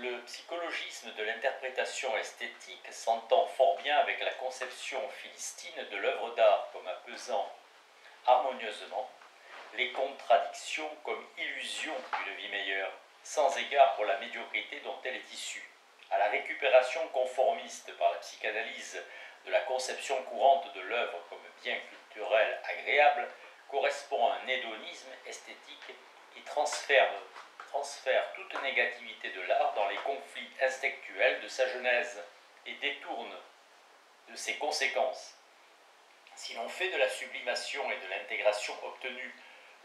Le psychologisme de l'interprétation esthétique s'entend fort bien avec la conception philistine de l'œuvre d'art comme apaisant harmonieusement les contradictions comme illusion d'une vie meilleure, sans égard pour la médiocrité dont elle est issue. À la récupération conformiste par la psychanalyse de la conception courante de l'œuvre comme bien culturel agréable correspond un hédonisme esthétique qui transfère toute négativité de l'art dans les conflits instinctuels de sa genèse et détourne de ses conséquences. Si l'on fait de la sublimation et de l'intégration obtenue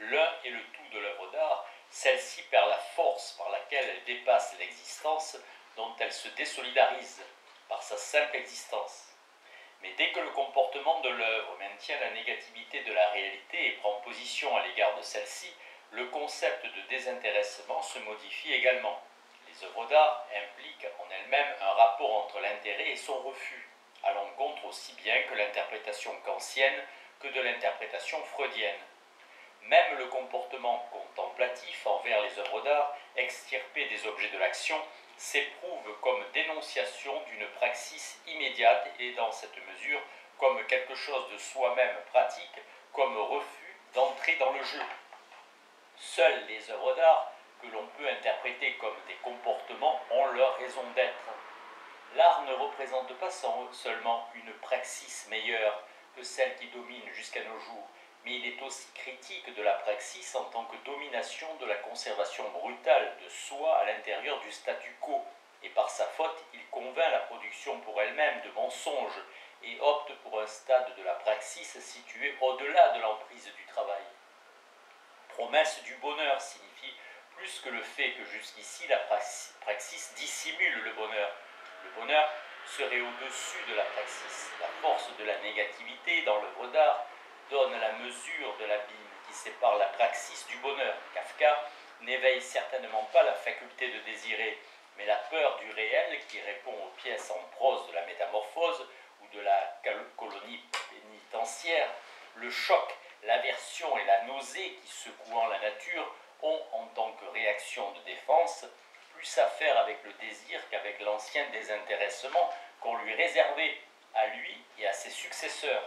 l'un et le tout de l'œuvre d'art, celle-ci perd la force par laquelle elle dépasse l'existence dont elle se désolidarise par sa simple existence. Mais dès que le comportement de l'œuvre maintient la négativité de la réalité et prend position à l'égard de celle-ci, le concept de désintéressement se modifie également. Les œuvres d'art impliquent en elles-mêmes un rapport entre l'intérêt et son refus, à l'encontre aussi bien que l'interprétation kantienne que de l'interprétation freudienne. Même le comportement contemplatif envers les œuvres d'art, extirpé des objets de l'action, s'éprouve comme dénonciation d'une praxis immédiate et dans cette mesure comme quelque chose de soi-même pratique, comme refus d'entrer dans le jeu. Seules les œuvres d'art, que l'on peut interpréter comme des comportements, ont leur raison d'être. L'art ne représente pas seulement une praxis meilleure que celle qui domine jusqu'à nos jours, mais il est aussi critique de la praxis en tant que domination de la conservation brutale de soi à l'intérieur du statu quo, et par sa faute, il convainc la production pour elle-même de mensonges et opte pour un stade de la praxis situé au-delà de l'emprise du travail. Promesse du bonheur signifie plus que le fait que jusqu'ici la praxis dissimule le bonheur. Le bonheur serait au-dessus de la praxis. La force de la négativité dans l'œuvre d'art donne la mesure de l'abîme qui sépare la praxis du bonheur. Kafka n'éveille certainement pas la faculté de désirer, mais la peur du réel qui répond aux pièces en prose de la métamorphose ou de la colonie pénitentiaire, le choc, l'aversion et la nausée qui, secouant la nature, ont, en tant que réaction de défense, plus à faire avec le désir qu'avec l'ancien désintéressement qu'on lui réservait à lui et à ses successeurs.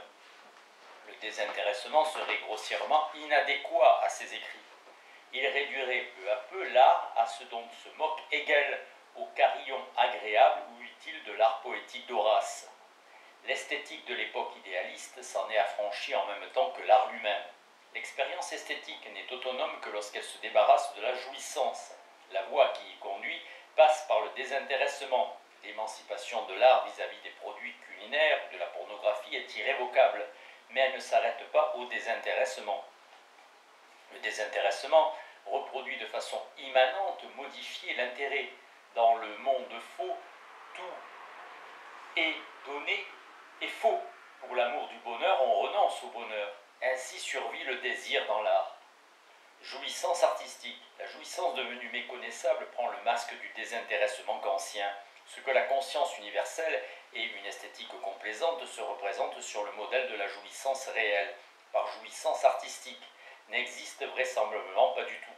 Le désintéressement serait grossièrement inadéquat à ses écrits. Il réduirait peu à peu l'art à ce dont se moque Hegel, au carillon agréable ou utile de l'art poétique d'Horace. L'esthétique de l'époque idéaliste s'en est affranchie en même temps que l'art lui-même. L'expérience esthétique n'est autonome que lorsqu'elle se débarrasse de la jouissance. La voie qui y conduit passe par le désintéressement. L'émancipation de l'art vis-à-vis des produits culinaires ou de la pornographie est irrévocable, mais elle ne s'arrête pas au désintéressement. Le désintéressement reproduit de façon immanente, modifier l'intérêt. Dans le monde faux, tout est donné et faux. Pour l'amour du bonheur, on renonce au bonheur. Ainsi survit le désir dans l'art. Jouissance artistique. La jouissance devenue méconnaissable prend le masque du désintéressement kantien. Ce que la conscience universelle et une esthétique complaisante se représentent sur le modèle de la jouissance réelle, par jouissance artistique, n'existe vraisemblablement pas du tout.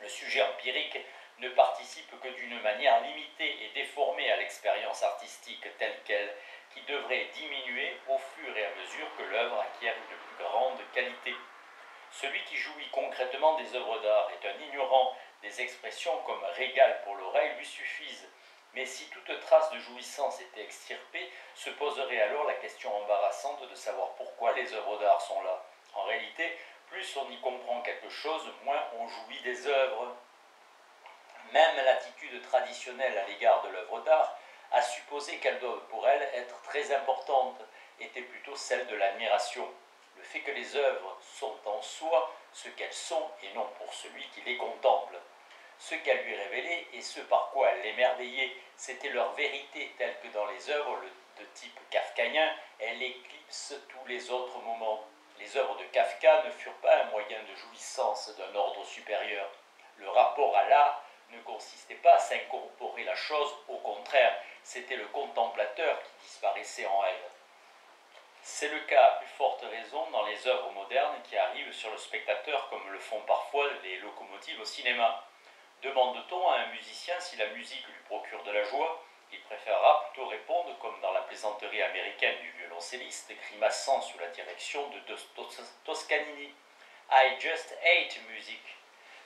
Le sujet empirique ne participe que d'une manière limitée et déformée à l'expérience artistique telle qu'elle, qui devrait diminuer au fur et à mesure que l'œuvre acquiert une plus grande qualité. Celui qui jouit concrètement des œuvres d'art est un ignorant. Des expressions comme régal pour l'oreille lui suffisent. Mais si toute trace de jouissance était extirpée, se poserait alors la question embarrassante de savoir pourquoi les œuvres d'art sont là. En réalité, plus on y comprend quelque chose, moins on jouit des œuvres. Même l'attitude traditionnelle à l'égard de l'œuvre d'art, à supposer qu'elle doit pour elle être très importante, était plutôt celle de l'admiration. Le fait que les œuvres sont en soi ce qu'elles sont et non pour celui qui les contemple. Ce qu'elle lui révélait et ce par quoi elle l'émerveillait, c'était leur vérité telle que dans les œuvres de type kafkaïen, elle éclipse tous les autres moments. Les œuvres de Kafka ne furent pas un moyen de jouissance d'un ordre supérieur. Le rapport à l'art ne consistait pas à s'incorporer la chose, au contraire, c'était le contemplateur qui disparaissait en elle. C'est le cas à plus forte raison dans les œuvres modernes qui arrivent sur le spectateur comme le font parfois les locomotives au cinéma. Demande-t-on à un musicien si la musique lui procure de la joie, il préférera plutôt répondre comme dans la plaisanterie américaine du violoncelliste grimaçant sous la direction de Toscanini. I just hate music.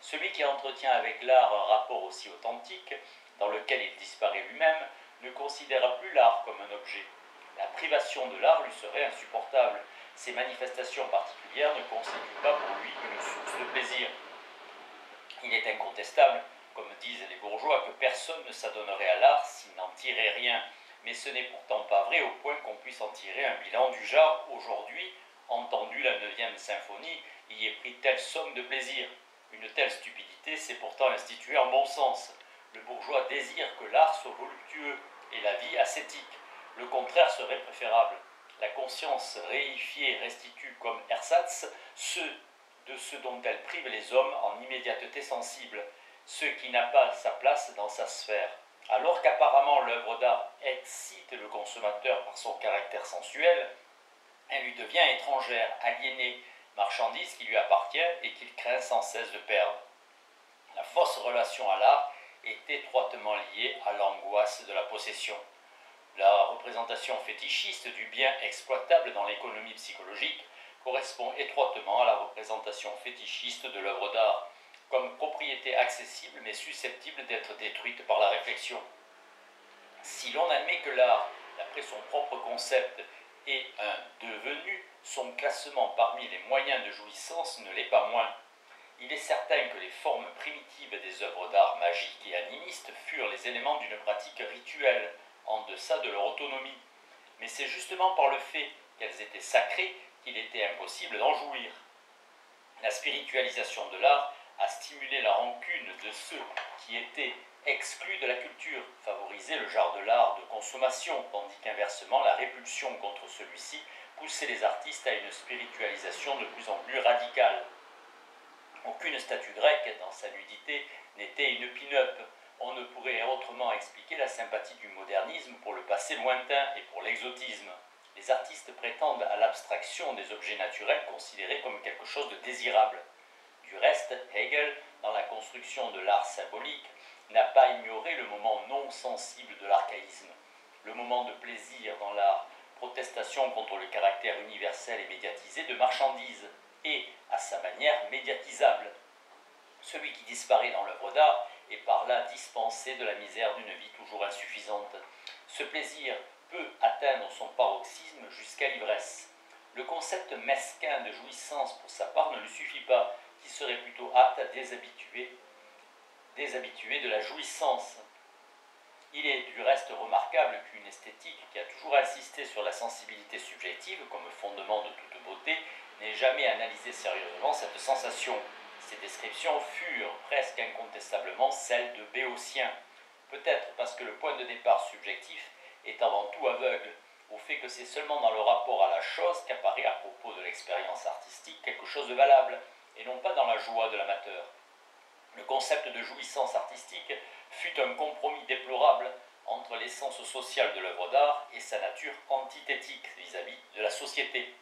Celui qui entretient avec l'art un rapport aussi authentique, dans lequel il disparaît lui-même, ne considérera plus l'art comme un objet. La privation de l'art lui serait insupportable. Ces manifestations particulières ne constituent pas pour lui une source de plaisir. Il est incontestable, comme disent les bourgeois, que personne ne s'adonnerait à l'art s'il n'en tirait rien. Mais ce n'est pourtant pas vrai au point qu'on puisse en tirer un bilan du genre « aujourd'hui, entendu la 9e symphonie, y est pris telle somme de plaisir ». Une telle stupidité s'est pourtant instituée en bon sens. Le bourgeois désire que l'art soit voluptueux et la vie ascétique. Le contraire serait préférable. La conscience réifiée restitue comme ersatz de ce dont elle prive les hommes en immédiateté sensible, ce qui n'a pas sa place dans sa sphère. Alors qu'apparemment l'œuvre d'art excite le consommateur par son caractère sensuel, elle lui devient étrangère, aliénée, marchandise qui lui appartient et qu'il craint sans cesse de perdre. La fausse relation à l'art est étroitement liée à l'angoisse de la possession. La représentation fétichiste du bien exploitable dans l'économie psychologique correspond étroitement à la représentation fétichiste de l'œuvre d'art, comme propriété accessible mais susceptible d'être détruite par la réflexion. Si l'on admet que l'art, d'après son propre concept, est un devenu, son classement parmi les moyens de jouissance ne l'est pas moins. Il est certain que les formes primitives des œuvres d'art magiques et animistes furent les éléments d'une pratique rituelle, en deçà de leur autonomie. Mais c'est justement par le fait qu'elles étaient sacrées qu'il était impossible d'en jouir. La spiritualisation de l'art a stimulé la rancune de ceux qui étaient exclus de la culture, favorisé le genre de l'art de consommation, tandis qu'inversement la répulsion contre celui-ci poussait les artistes à une spiritualisation de plus en plus radicale. Aucune statue grecque, dans sa nudité, n'était une pin-up. On ne pourrait autrement expliquer la sympathie du modernisme pour le passé lointain et pour l'exotisme. Les artistes prétendent à l'abstraction des objets naturels considérés comme quelque chose de désirable. Du reste, Hegel, dans la construction de l'art symbolique, n'a pas ignoré le moment non sensible de l'archaïsme, le moment de plaisir dans l'art, protestation contre le caractère universel et médiatisé de marchandises, et, à sa manière, médiatisable. Celui qui disparaît dans l'œuvre d'art est par là dispensé de la misère d'une vie toujours insuffisante. Ce plaisir peut atteindre son paroxysme jusqu'à l'ivresse. Le concept mesquin de jouissance pour sa part ne lui suffit pas, qui serait plutôt apte à déshabituer de la jouissance. Il est du reste remarquable qu'une esthétique qui a toujours insisté sur la sensibilité subjective comme fondement de toute beauté n'ait jamais analysé sérieusement cette sensation. Ces descriptions furent presque incontestablement celles de Béotien, peut-être parce que le point de départ subjectif est avant tout aveugle, au fait que c'est seulement dans le rapport à la chose qu'apparaît à propos de l'expérience artistique quelque chose de valable, et non pas dans la joie de l'amateur. Le concept de jouissance artistique fut un compromis déplorable entre l'essence sociale de l'œuvre d'art et sa nature antithétique vis-à-vis de la société.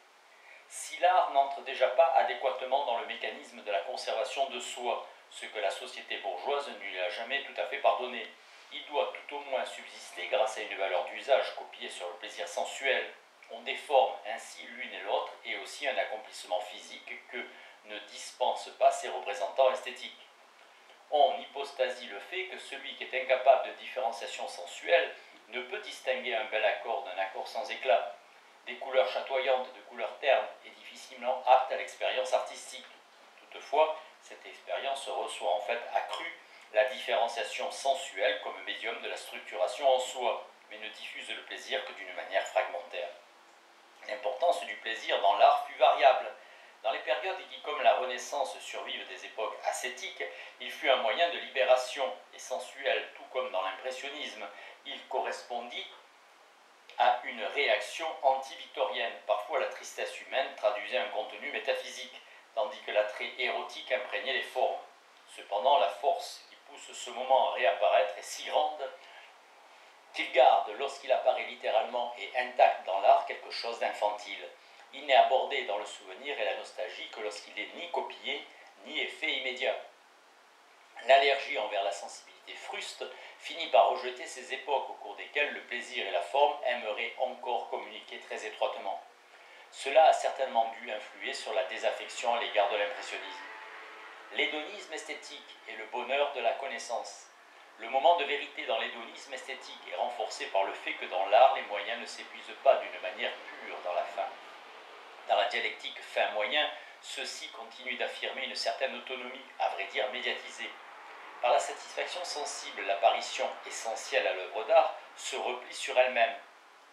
Si l'art n'entre déjà pas adéquatement dans le mécanisme de la conservation de soi, ce que la société bourgeoise ne lui a jamais tout à fait pardonné, il doit tout au moins subsister grâce à une valeur d'usage copiée sur le plaisir sensuel. On déforme ainsi l'une et l'autre et aussi un accomplissement physique que ne dispensent pas ses représentants esthétiques. On hypostasie le fait que celui qui est incapable de différenciation sensuelle ne peut distinguer un bel accord d'un accord sans éclat, des couleurs chatoyantes de couleurs ternes et difficilement aptes à l'expérience artistique. Toutefois, cette expérience reçoit en fait accrue la différenciation sensuelle comme médium de la structuration en soi, mais ne diffuse le plaisir que d'une manière fragmentaire. L'importance du plaisir dans l'art fut variable. Dans les périodes qui, comme la Renaissance, survivent des époques ascétiques, il fut un moyen de libération et sensuel, tout comme dans l'impressionnisme. Il correspondit à une réaction anti-victorienne. Parfois, la tristesse humaine traduisait un contenu métaphysique, tandis que l'attrait érotique imprégnait les formes. Cependant, la force qui pousse ce moment à réapparaître est si grande qu'il garde, lorsqu'il apparaît littéralement et intact dans l'art, quelque chose d'infantile. Il n'est abordé dans le souvenir et la nostalgie que lorsqu'il n'est ni copié, ni effet immédiat. L'allergie envers la sensibilité fruste finit par rejeter ces époques au cours desquelles le plaisir et la forme aimeraient encore communiquer très étroitement. Cela a certainement dû influer sur la désaffection à l'égard de l'impressionnisme. L'hédonisme esthétique est le bonheur de la connaissance. Le moment de vérité dans l'hédonisme esthétique est renforcé par le fait que dans l'art, les moyens ne s'épuisent pas d'une manière pure dans la fin. Dans la dialectique fin-moyen, ceux-ci continuent d'affirmer une certaine autonomie, à vrai dire médiatisée. Par la satisfaction sensible, l'apparition essentielle à l'œuvre d'art se replie sur elle-même.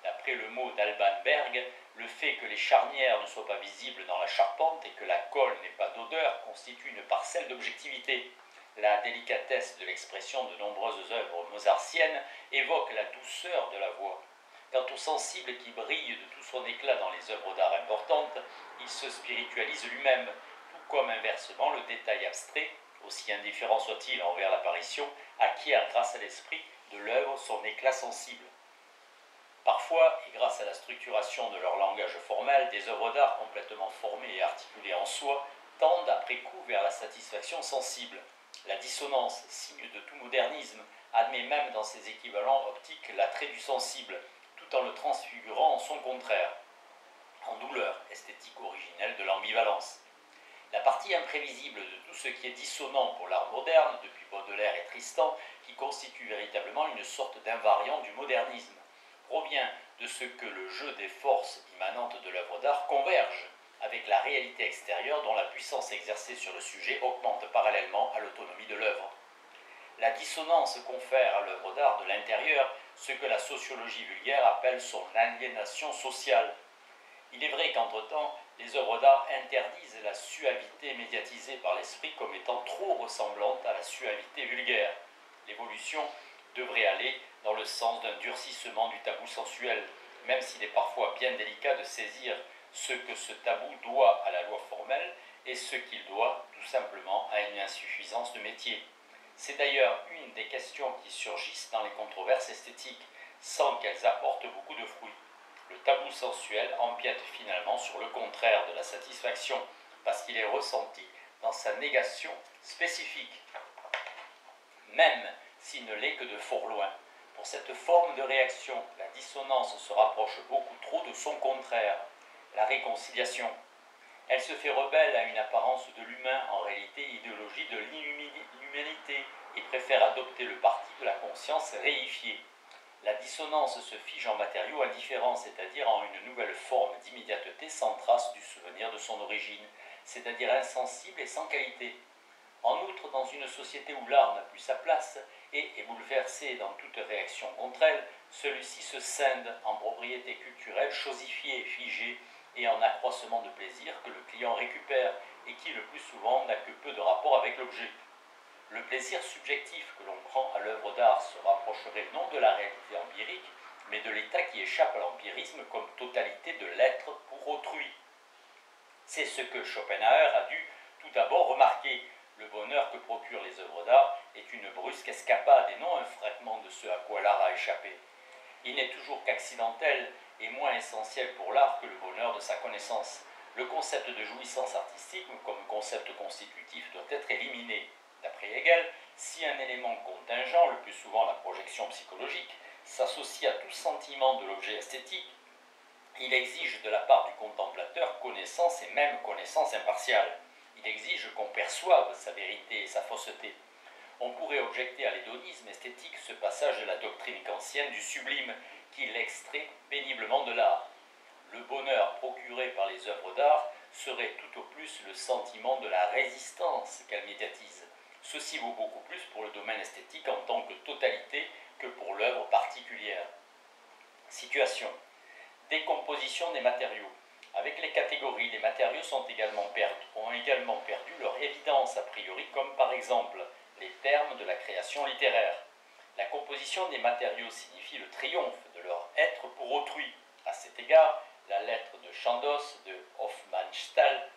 D'après le mot d'Alban Berg, le fait que les charnières ne soient pas visibles dans la charpente et que la colle n'ait pas d'odeur constitue une parcelle d'objectivité. La délicatesse de l'expression de nombreuses œuvres mozartiennes évoque la douceur de la voix. Quant au sensible qui brille de tout son éclat dans les œuvres d'art importantes, il se spiritualise lui-même, tout comme inversement le détail abstrait, aussi indifférent soit-il envers l'apparition, acquiert grâce à l'esprit de l'œuvre son éclat sensible. Parfois, et grâce à la structuration de leur langage formel, des œuvres d'art complètement formées et articulées en soi tendent après coup vers la satisfaction sensible. La dissonance, signe de tout modernisme, admet même dans ses équivalents optiques l'attrait du sensible, tout en le transfigurant en son contraire, en douleur esthétique originelle de l'ambivalence. La partie imprévisible de tout ce qui est dissonant pour l'art moderne, depuis Baudelaire et Tristan, qui constitue véritablement une sorte d'invariant du modernisme, provient de ce que le jeu des forces immanentes de l'œuvre d'art converge avec la réalité extérieure dont la puissance exercée sur le sujet augmente parallèlement à l'autonomie de l'œuvre. La dissonance confère à l'œuvre d'art de l'intérieur ce que la sociologie vulgaire appelle son aliénation sociale. Il est vrai qu'entre-temps, les œuvres d'art interdisent la suavité médiatisée par l'esprit comme étant trop ressemblante à la suavité vulgaire. L'évolution devrait aller dans le sens d'un durcissement du tabou sensuel, même s'il est parfois bien délicat de saisir ce que ce tabou doit à la loi formelle et ce qu'il doit tout simplement à une insuffisance de métier. C'est d'ailleurs une des questions qui surgissent dans les controverses esthétiques, sans qu'elles apportent beaucoup de fruits. Le tabou sensuel empiète finalement sur le contraire de la satisfaction, parce qu'il est ressenti dans sa négation spécifique, même s'il ne l'est que de fort loin. Pour cette forme de réaction, la dissonance se rapproche beaucoup trop de son contraire, la réconciliation. Elle se fait rebelle à une apparence de l'humain, en réalité idéologie de l'inhumanité, et préfère adopter le parti de la conscience réifiée. La dissonance se fige en matériaux indifférents, c'est-à-dire en une nouvelle forme d'immédiateté sans trace du souvenir de son origine, c'est-à-dire insensible et sans qualité. En outre, dans une société où l'art n'a plus sa place et est bouleversé dans toute réaction contre elle, celui-ci se scinde en propriétés culturelles chosifiées, figées et en accroissement de plaisir que le client récupère et qui le plus souvent n'a que peu de rapport avec l'objet. Le plaisir subjectif que l'on prend à l'œuvre d'art se rapprocherait non de la réalité empirique, mais de l'état qui échappe à l'empirisme comme totalité de l'être pour autrui. C'est ce que Schopenhauer a dû tout d'abord remarquer. Le bonheur que procurent les œuvres d'art est une brusque escapade et non un fragment de ce à quoi l'art a échappé. Il n'est toujours qu'accidentel et moins essentiel pour l'art que le bonheur de sa connaissance. Le concept de jouissance artistique comme concept constitutif doit être éliminé. D'après Hegel, si un élément contingent, le plus souvent la projection psychologique, s'associe à tout sentiment de l'objet esthétique, il exige de la part du contemplateur connaissance et même connaissance impartiale. Il exige qu'on perçoive sa vérité et sa fausseté. On pourrait objecter à l'hédonisme esthétique ce passage de la doctrine kantienne du sublime qui l'extrait péniblement de l'art. Le bonheur procuré par les œuvres d'art serait tout au plus le sentiment de la résistance qu'elles médiatisent. Ceci vaut beaucoup plus pour le domaine esthétique en tant que totalité que pour l'œuvre particulière. Situation. Décomposition des matériaux. Avec les catégories, les matériaux ont également perdu leur évidence a priori, comme par exemple les termes de la création littéraire. La composition des matériaux signifie le triomphe de leur être pour autrui. À cet égard, la lettre de Chandos de Hofmannsthal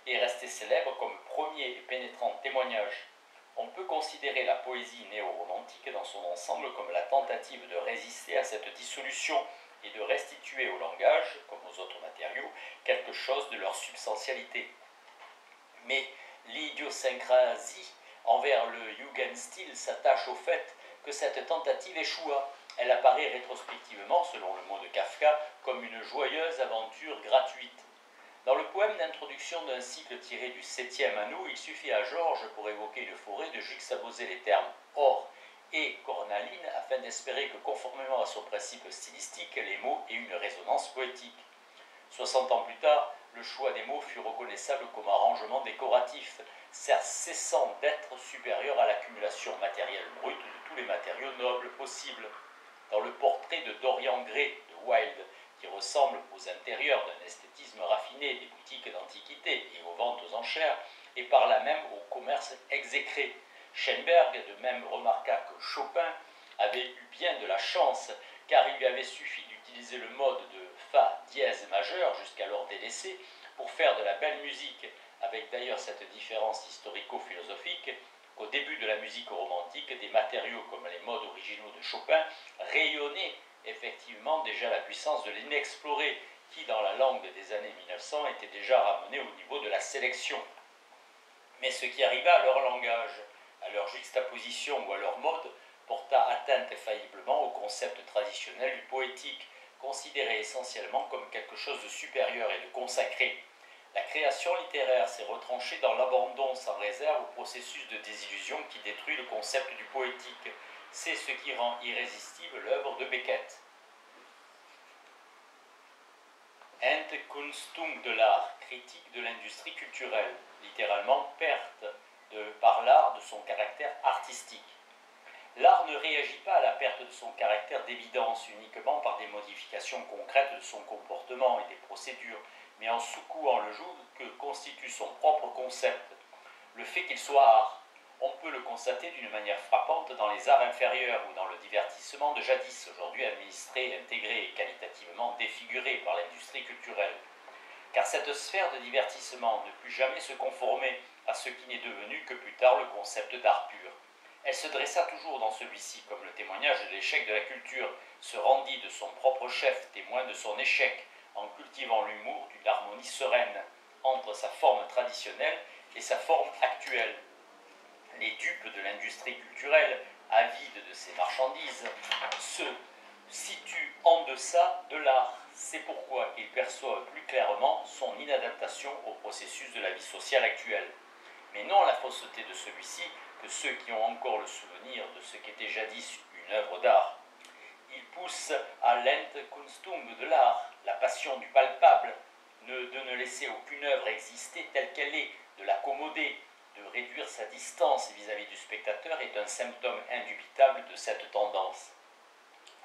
est restée célèbre comme premier et pénétrant témoignage. On peut considérer la poésie néo-romantique dans son ensemble comme la tentative de résister à cette dissolution et de restituer au langage, comme aux autres matériaux, quelque chose de leur substantialité. Mais l'idiosyncrasie envers le Jugendstil s'attache au fait que cette tentative échoua. Elle apparaît rétrospectivement, selon le mot de Kafka, comme une joyeuse aventure gratuite. Dans le poème d'introduction d'un cycle tiré du 7e anneau, il suffit à Georges, pour évoquer une forêt, de juxtaposer les termes or et cornaline afin d'espérer que, conformément à son principe stylistique, les mots aient une résonance poétique. 60 ans plus tard, le choix des mots fut reconnaissable comme arrangement décoratif, cessant d'être supérieur à l'accumulation matérielle brute de tous les matériaux nobles possibles. Dans le portrait de Dorian Gray de Wilde, qui ressemble aux intérieurs d'un esthétisme raffiné des boutiques d'antiquité et aux ventes aux enchères, et par là même au commerce exécré. Schoenberg de même remarqua que Chopin avait eu bien de la chance, car il lui avait suffi d'utiliser le mode de Fa dièse majeur, jusqu'alors délaissé, pour faire de la belle musique, avec d'ailleurs cette différence historico-philosophique qu'au début de la musique romantique, des matériaux comme les modes originaux de Chopin rayonnaient effectivement déjà la puissance de l'inexploré, qui dans la langue des années 1900 était déjà ramené au niveau de la sélection. Mais ce qui arriva à leur langage, à leur juxtaposition ou à leur mode, porta atteinte infailliblement au concept traditionnel du poétique, considéré essentiellement comme quelque chose de supérieur et de consacré. La création littéraire s'est retranchée dans l'abandon sans réserve au processus de désillusion qui détruit le concept du poétique. C'est ce qui rend irrésistible l'œuvre de Beckett. Entkunstung de l'art, critique de l'industrie culturelle, littéralement perte par l'art de son caractère artistique. L'art ne réagit pas à la perte de son caractère d'évidence uniquement par des modifications concrètes de son comportement et des procédures, mais en secouant le joug que constitue son propre concept. Le fait qu'il soit art, on peut le constater d'une manière frappante dans les arts inférieurs ou dans le divertissement de jadis, aujourd'hui administré, intégré et qualitativement défiguré par l'industrie culturelle. Car cette sphère de divertissement ne put jamais se conformer à ce qui n'est devenu que plus tard le concept d'art pur. Elle se dressa toujours dans celui-ci comme le témoignage de l'échec de la culture, se rendit de son propre chef témoin de son échec, en cultivant l'humour d'une harmonie sereine entre sa forme traditionnelle et sa forme actuelle. Les dupes de l'industrie culturelle, avides de ses marchandises, se situent en deçà de l'art. C'est pourquoi ils perçoivent plus clairement son inadaptation au processus de la vie sociale actuelle. Mais non la fausseté de celui-ci que ceux qui ont encore le souvenir de ce qu'était jadis une œuvre d'art. Il pousse à l'Entkunstung de l'art, la passion du palpable, de ne laisser aucune œuvre exister telle qu'elle est, de l'accommoder, de réduire sa distance vis-à-vis du spectateur est un symptôme indubitable de cette tendance.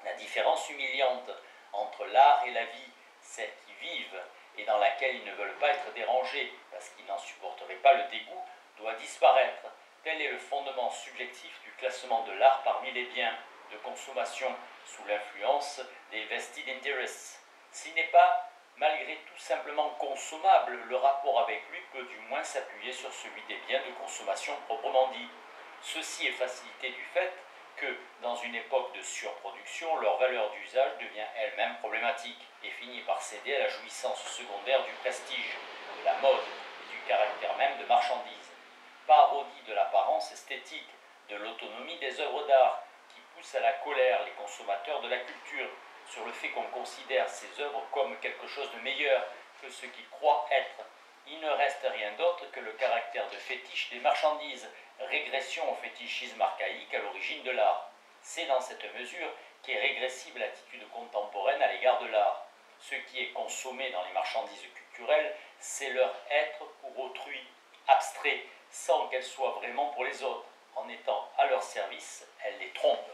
La différence humiliante entre l'art et la vie, celle qui vivent et dans laquelle ils ne veulent pas être dérangés parce qu'ils n'en supporteraient pas le dégoût, doit disparaître. Tel est le fondement subjectif du classement de l'art parmi les biens de consommation sous l'influence des vested interests. S'il n'est pas malgré tout simplement consommable, le rapport avec lui peut du moins s'appuyer sur celui des biens de consommation proprement dit. Ceci est facilité du fait que, dans une époque de surproduction, leur valeur d'usage devient elle-même problématique et finit par céder à la jouissance secondaire du prestige, de la mode et du caractère même de marchandise. Parodie de l'apparence esthétique, de l'autonomie des œuvres d'art, qui pousse à la colère les consommateurs de la culture, sur le fait qu'on considère ces œuvres comme quelque chose de meilleur que ce qu'ils croient être. Il ne reste rien d'autre que le caractère de fétiche des marchandises, régression au fétichisme archaïque à l'origine de l'art. C'est dans cette mesure qu'est régressive l'attitude contemporaine à l'égard de l'art. Ce qui est consommé dans les marchandises culturelles, c'est leur être pour autrui, abstrait, sans qu'elles soient vraiment pour les autres. En étant à leur service, elles les trompent.